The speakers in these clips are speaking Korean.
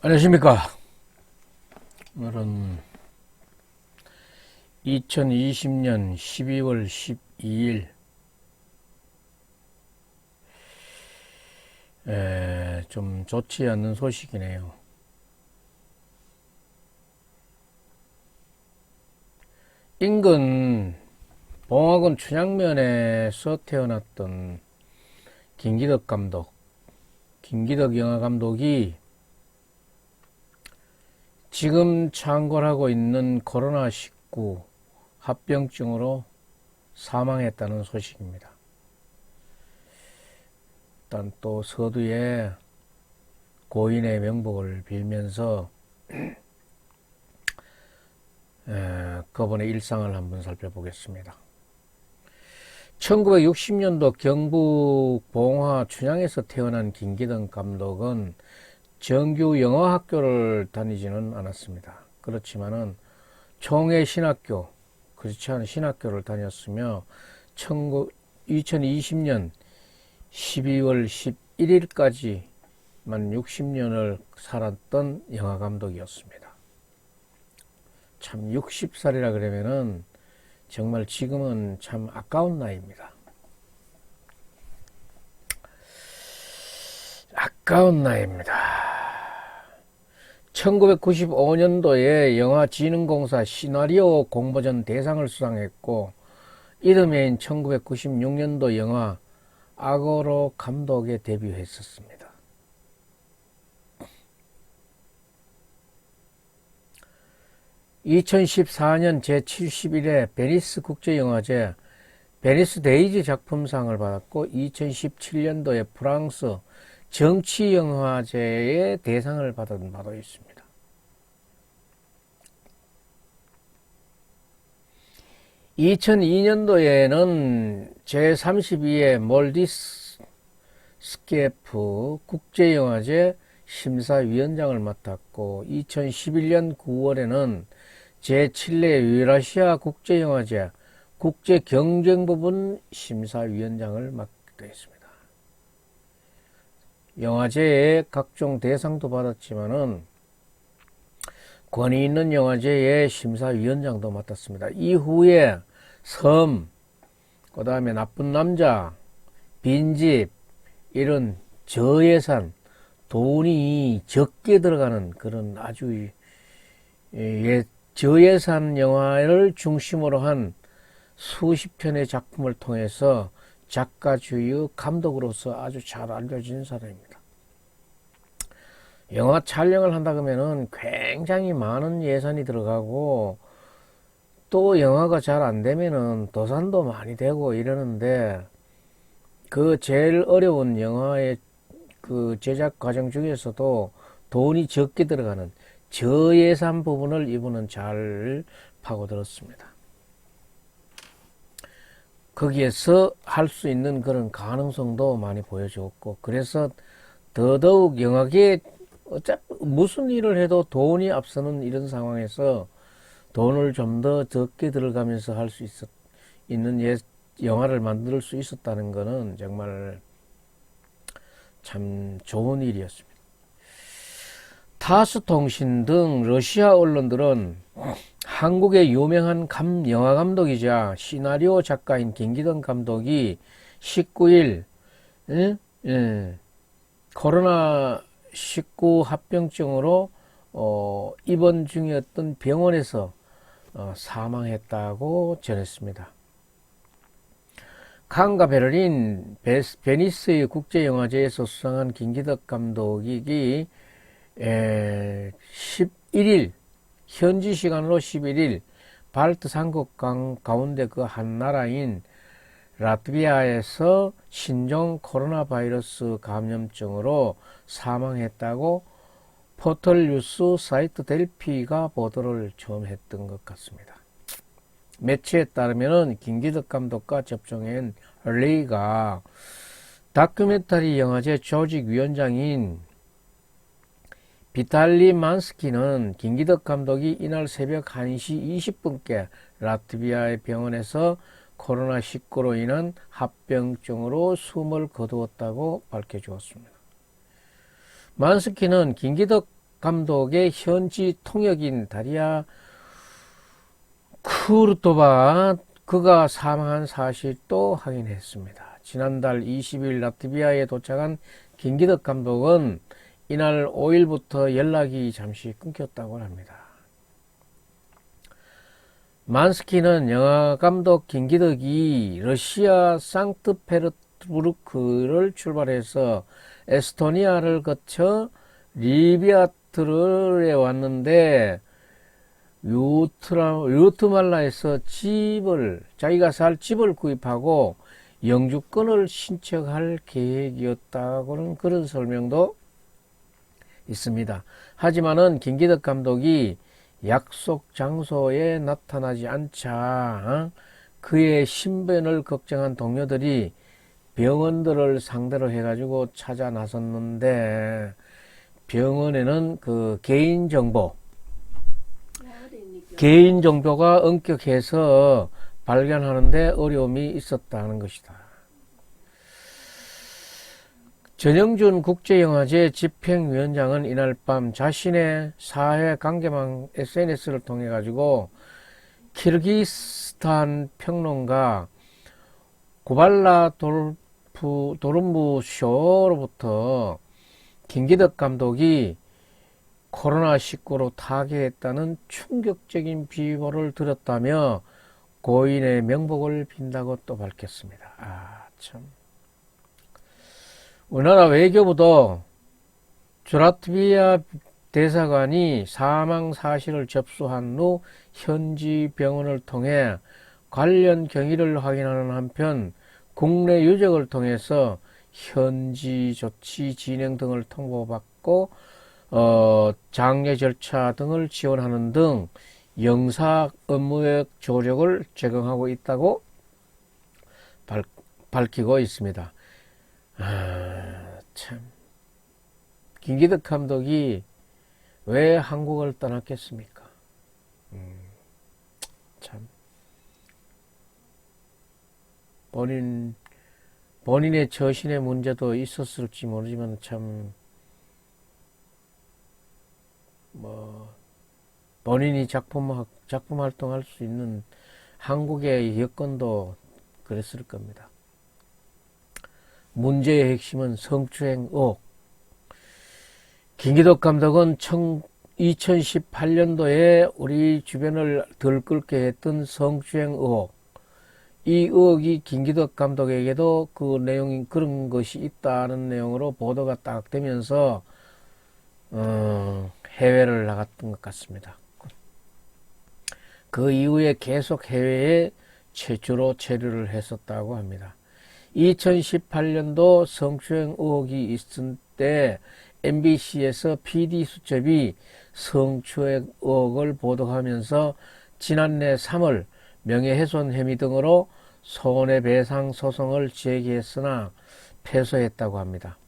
안녕하십니까. 오늘은 2020년 12월 12일 좀 좋지 않는 소식이네요. 인근 봉화군 춘향면에서 태어났던 김기덕 감독, 김기덕 영화 감독이 지금 창궐하고 있는 코로나19 합병증으로 사망했다는 소식입니다. 일단 또 서두에 고인의 명복을 빌면서 그분의 일상을 한번 살펴보겠습니다. 1960년도 경북 봉화 춘향에서 태어난 김기덕 감독은 정규 영어학교를 다니지는 않았습니다. 그렇지만은 총회 신학교, 그렇지 않은 신학교를 다녔으며 2020년 12월 11일까지만 60년을 살았던 영화감독이었습니다. 참 60살이라 그러면은 정말 지금은 참 아까운 나이입니다. 아까운 나이입니다. 1995년도에 영화진흥공사 시나리오 공모전 대상을 수상했고 이듬해인 1996년도 영화 악어로 감독에 데뷔했었습니다. (2014년) 제71회 베니스 국제영화제 베니스 데이즈 작품상을 받았고 2017년도에 프랑스 정치영화제의 대상을 받은 바도 있습니다. 2002년도에는 제32회 몰디스케프 국제영화제 심사위원장을 맡았고 2011년 9월에는 제7회 유라시아 국제영화제 국제경쟁부분 심사위원장을 맡기도 했습니다. 영화제에 각종 대상도 받았지만은 권위 있는 영화제의 심사위원장도 맡았습니다. 이후에 섬, 그 다음에 나쁜 남자, 빈집, 이런 저예산, 돈이 적게 들어가는 그런 아주 저예산 영화를 중심으로 한 수십 편의 작품을 통해서 작가주의 감독으로서 아주 잘 알려진 사람입니다. 영화 촬영을 한다 그러면은 굉장히 많은 예산이 들어가고 또 영화가 잘 안 되면은 도산도 많이 되고 이러는데 그 제일 어려운 영화의 그 제작 과정 중에서도 돈이 적게 들어가는 저예산 부분을 이분은 잘 파고들었습니다. 거기에서 할 수 있는 그런 가능성도 많이 보여줬고 그래서 더더욱 영화계에 어차피 무슨 일을 해도 돈이 앞서는 이런 상황에서 돈을 좀 더 적게 들어가면서 할 수 있는 영화를 만들 수 있었다는 것은 정말 참 좋은 일이었습니다. 타스통신 등 러시아 언론들은 한국의 유명한 영화 감독이자 시나리오 작가인 김기덕 감독이 19일 코로나19 합병증으로 입원 중이었던 병원에서 사망했다고 전했습니다. 칸과 베를린, 베니스 국제영화제에서 수상한 김기덕 감독이 11일 현지 시간으로 11일 발트 삼국 가운데 그 한 나라인 라트비아에서 신종 코로나 바이러스 감염증으로 사망했다고 포털 뉴스 사이트 델피가 보도를 처음 했던 것 같습니다. 매체에 따르면 김기덕 감독과 접종한 레이가 다큐멘터리 영화제 조직위원장인 비탈리 만스키는 김기덕 감독이 이날 새벽 1시 20분께 라트비아의 병원에서 코로나19로 인한 합병증으로 숨을 거두었다고 밝혀주었습니다. 만스키는 김기덕 감독의 현지 통역인 다리아 쿠르토바 그가 사망한 사실도 확인했습니다. 지난달 20일 라트비아에 도착한 김기덕 감독은 이날 5일부터 연락이 잠시 끊겼다고 합니다. 만스키는 영화감독 김기덕이 러시아 상트페르부르크를 출발해서 에스토니아를 거쳐 리비아트르에 왔는데 유트말라에서 자기가 살 집을 구입하고 영주권을 신청할 계획이었다고는 그런 설명도 있습니다. 하지만은 김기덕 감독이 약속 장소에 나타나지 않자 그의 신변을 걱정한 동료들이 병원들을 상대로 해가지고 찾아 나섰는데 병원에는 그 개인정보가 엄격해서 발견하는데 어려움이 있었다는 것이다. 전영준 국제영화제 집행위원장은 이날 밤 자신의 사회관계망 SNS를 통해 가지고 키르기스탄 평론가 고발라 도름부쇼로부터 김기덕 감독이 코로나19로 타계했다는 충격적인 비보를 들었다며 고인의 명복을 빈다고 또 밝혔습니다. 참. 우리나라 외교부도 주라트비아 대사관이 사망 사실을 접수한 후 현지 병원을 통해 관련 경위를 확인하는 한편 국내 유적을 통해서 현지 조치 진행 등을 통보받고 장례 절차 등을 지원하는 등 영사 업무의 조력을 제공하고 있다고 밝히고 있습니다. 참. 김기덕 감독이 왜 한국을 떠났겠습니까? 참. 본인의 처신의 문제도 있었을지 모르지만 참, 본인이 작품 활동할 수 있는 한국의 여건도 그랬을 겁니다. 문제의 핵심은 성추행 의혹. 김기덕 감독은 2018년도에 우리 주변을 들끓게 했던 성추행 의혹. 이 의혹이 김기덕 감독에게도 그 내용이 그런 것이 있다는 내용으로 보도가 딱 되면서 해외를 나갔던 것 같습니다. 그 이후에 계속 해외에 주로 체류를 했었다고 합니다. 2018년도 성추행 의혹이 있을 때 MBC에서 PD수첩이 성추행 의혹을 보도하면서 지난해 3월 명예훼손 혐의 등으로 손해배상 소송을 제기했으나 패소했다고 합니다.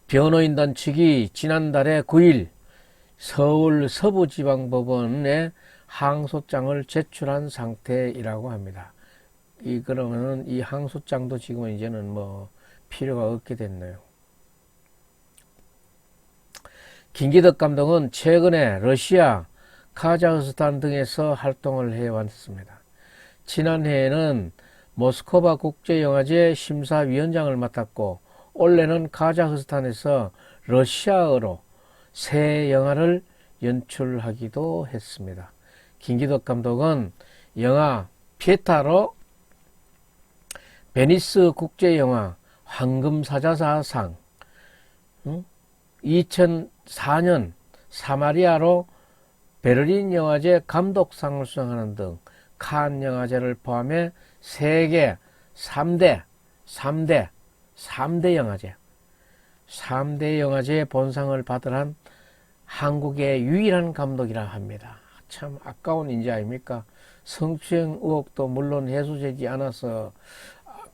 변호인단 측이 지난달에 9일 서울 서부지방법원에 항소장을 제출한 상태이라고 합니다. 그러면은 이 항소장도 지금은 이제는 필요가 없게 됐네요. 김기덕 감독은 최근에 러시아, 카자흐스탄 등에서 활동을 해왔습니다. 지난해에는 모스크바 국제영화제 심사위원장을 맡았고 올해는 카자흐스탄에서 러시아어로 새 영화를 연출하기도 했습니다. 김기덕 감독은 영화 피에타로 베니스 국제영화 황금사자사상, 2004년 사마리아로 베를린 영화제 감독상을 수상하는 등 칸 영화제를 포함해 세계 3대 영화제 본상을 받으란 한국의 유일한 감독이라 합니다. 참 아까운 인재 아닙니까? 성추행 의혹도 물론 해소되지 않아서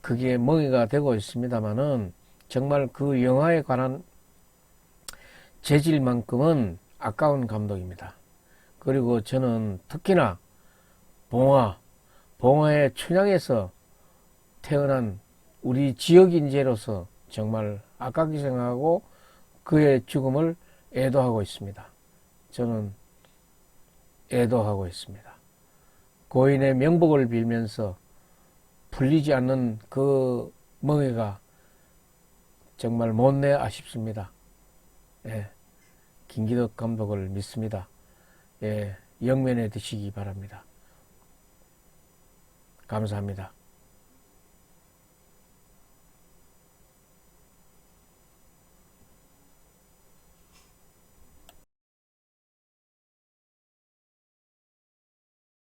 그게 멍해가 되고 있습니다만은 정말 그 영화에 관한 재질만큼은 아까운 감독입니다. 그리고 저는 특히나 봉화의 춘향에서 태어난 우리 지역 인재로서 정말 아깝게 생각하고 그의 죽음을 애도하고 있습니다. 저는 애도하고 있습니다. 고인의 명복을 빌면서 풀리지 않는 그 멍해가 정말 못내 아쉽습니다. 예, 김기덕 감독을 믿습니다. 예, 영면에 드시기 바랍니다. 감사합니다.